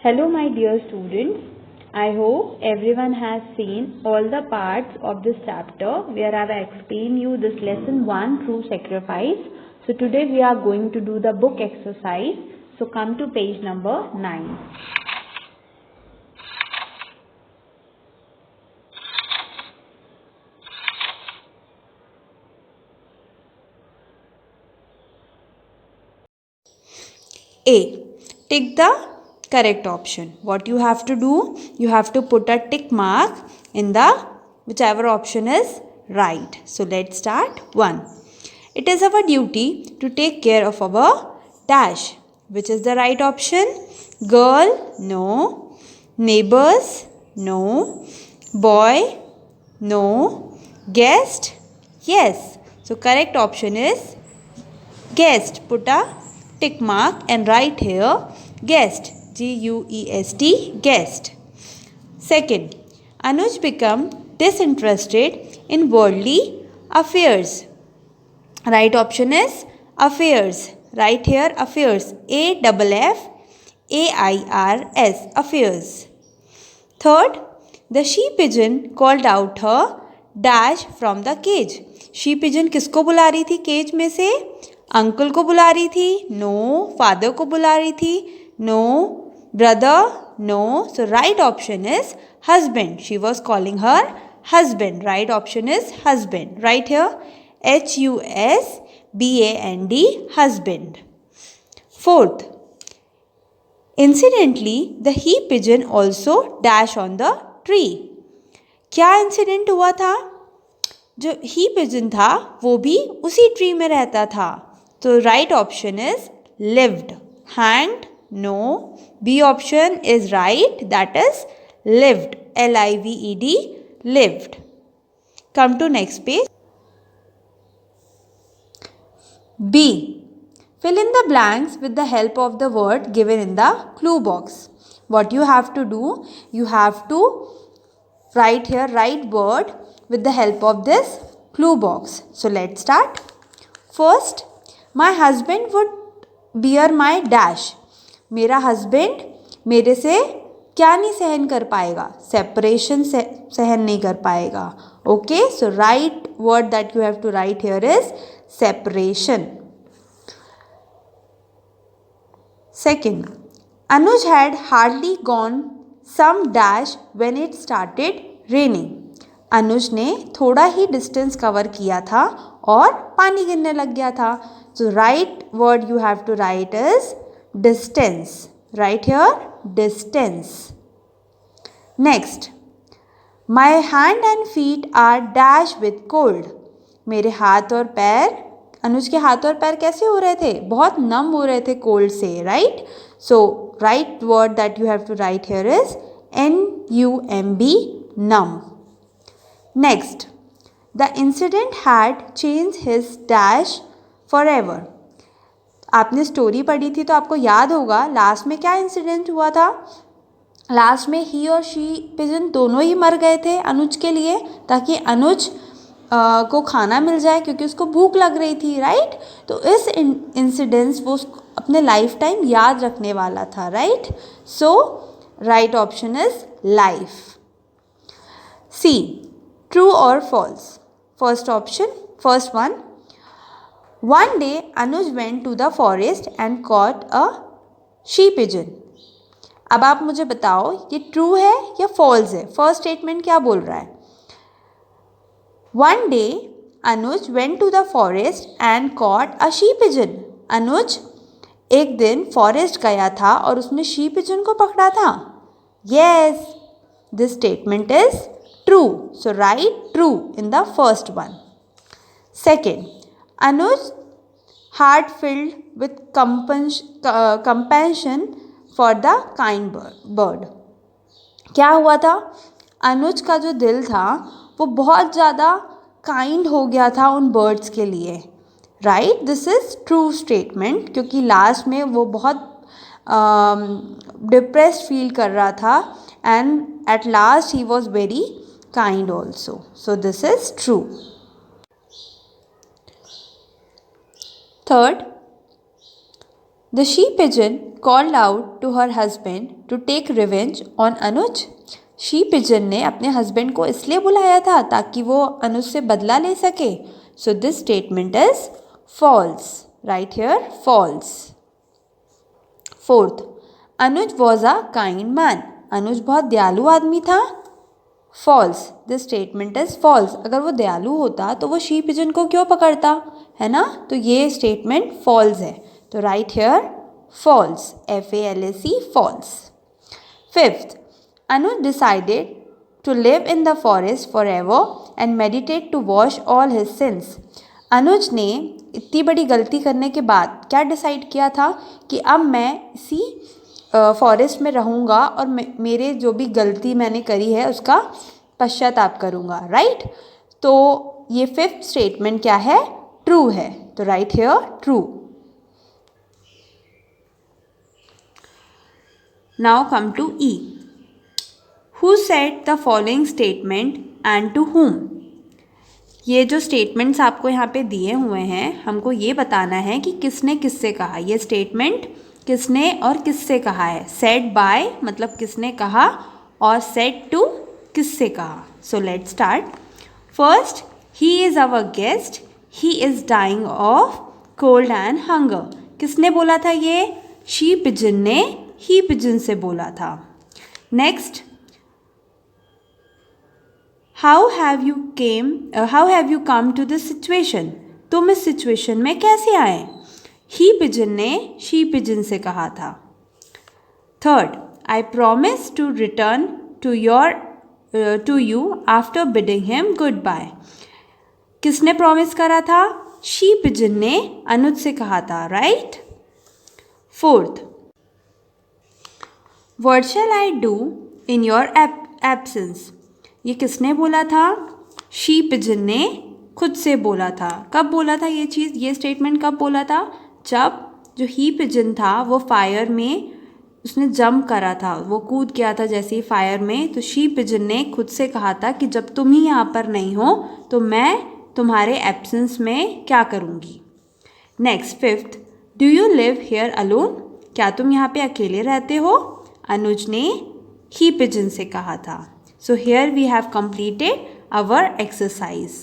Hello my dear students, I hope everyone has seen all the parts of this chapter where I have explained you this lesson 1 through sacrifice. So today we are going to do the book exercise. So come to page number 9. A. Tick the correct option. What you have to do? You have to put a tick mark in the whichever option is right. So let's start. 1. It is our duty to take care of our dash. Which is the right option? Girl? No. Neighbors? No. Boy? No. Guest? Yes. So correct option is guest. Put a tick mark and write here guest. G-U-E-S-T, guest. Second, Anuj become disinterested in worldly affairs. Right option is affairs. Right here affairs. A-F-F-A-I-R-S, affairs. Third, the she pigeon called out her dash from the cage. She pigeon किसको बुला रही थी cage में से? Uncle को बुला रही थी? नो. फादर को बुला रही थी? No. Brother? No. So right option is husband. She was calling her husband. Right option is husband. Right here H-U-S-B-A-N-D, husband. Fourth, incidentally the he pigeon also dash on the tree. क्या incident हुआ था? जो ही pigeon था वो भी उसी tree में रहता था. तो right option is lived. Hanged? No. B option is right, that is lived. L-I-V-E-D, lived. Come to next page. B. Fill in the blanks with the help of the word given in the clue box. What you have to do? You have to write here right word with the help of this clue box. So let's start. First, my husband would bear my dash. मेरा husband मेरे से क्या नहीं सहन कर पाएगा? Separation सहन नहीं कर पाएगा. Okay, so right word that you have to write here is separation. Second, Anuj had hardly gone some dash when it started raining. Anuj ने थोड़ा ही डिस्टेंस कवर किया था और पानी गिरने लग गया था. So right word you have to write is distance. Write here distance. Next, my hand and feet are dash with cold. मेरे हाथ और पैर, अनुज के हाथ और पैर कैसे हो रहे थे? बहुत नम हो रहे थे कोल्ड से. Right. So right word that you have to write here is NUMB, numb. Next, the incident had changed his dash forever. आपने स्टोरी पढ़ी थी तो आपको याद होगा लास्ट में क्या इंसिडेंट हुआ था. लास्ट में ही और शी पिजन दोनों ही मर गए थे अनुज के लिए, ताकि अनुज को खाना मिल जाए क्योंकि उसको भूख लग रही थी. राइट. तो इस इंसिडेंट्स वो अपने लाइफ टाइम याद रखने वाला था. Right. So right option is life. See, true और false. First option, first one. One day Anuj went to the forest and caught a she pigeon. अब आप मुझे बताओ ये ट्रू है या फॉल्स है? फर्स्ट स्टेटमेंट क्या बोल रहा है? One day Anuj went to the forest and caught a she pigeon. अनुज एक दिन फॉरेस्ट गया था और उसने शी पिजन को पकड़ा था. Yes, this statement is true. So write true in the first one. Second, Anuj heart filled with compassion for the kind bird. क्या हुआ था? अनुज का जो दिल था वो बहुत ज़्यादा काइंड हो गया था उन बर्ड्स के लिए. Right. This is true statement क्योंकि लास्ट में वो बहुत डिप्रेस्ड फील कर रहा था and at last he was very kind also. So this is true. Third, the she pigeon called out to her husband to take revenge on Anuj. She pigeon ने अपने husband को इसलिए बुलाया था ताकि वो अनुज से बदला ले सके। So this statement is false. Write here false. Fourth, Anuj was a kind man. Anuj बहुत दयालु आदमी था। False. This statement is false. अगर वो दयालु होता तो वो शी पिजन को क्यों पकड़ता, है ना। तो ये स्टेटमेंट फॉल्स है। तो right here false, FALSE false. Fifth, Anuj decided to live in the forest for ever and meditate to wash all his sins. Anuj ने इतनी बड़ी गलती करने के बाद क्या डिसाइड किया था कि अब मैं इसी फॉरेस्ट में रहूँगा और मेरे जो भी गलती मैंने करी है उसका पश्चाताप करूँगा। राइट। तो ये फिफ्थ स्टेटमेंट क्या है, ट्रू है। तो right here true. Now come to E. Who said the following statement and to whom। ये जो स्टेटमेंट्स आपको यहाँ पे दिए हुए हैं, हमको ये बताना है कि किसने किससे कहा। ये स्टेटमेंट किसने और किससे कहा है। सेड बाय मतलब किसने कहा, और सेड टू किससे कहा। So let's start. First, he is our guest, he is dying of cold and hunger. किसने बोला था ये, शी पिजन ने ही पिजन से बोला था। Next, how have you come to this situation. तुम इस सिचुएशन में कैसे आए। ही पिजन ने शी पिजन से कहा था। Third, I promise to return to you after bidding him goodbye. किसने प्रॉमिस करा था, शी पिजन ने अनुज से कहा था। Right. Fourth, what shall I do in your absence. ये किसने बोला था, शी पिजन ने खुद से बोला था। कब बोला था ये चीज़, ये स्टेटमेंट कब बोला था, जब जो ही पिजन था वो फायर में उसने जंप करा था, वो कूद गया था जैसे ही फायर में। तो शी पिजन ने खुद से कहा था कि जब तुम ही यहाँ पर नहीं हो तो मैं तुम्हारे एब्सेंस में क्या करूँगी। Next, fifth, do you live here alone. क्या तुम यहाँ पे अकेले रहते हो, अनुज ने ही पिजन से कहा था। So here we have completed our exercise.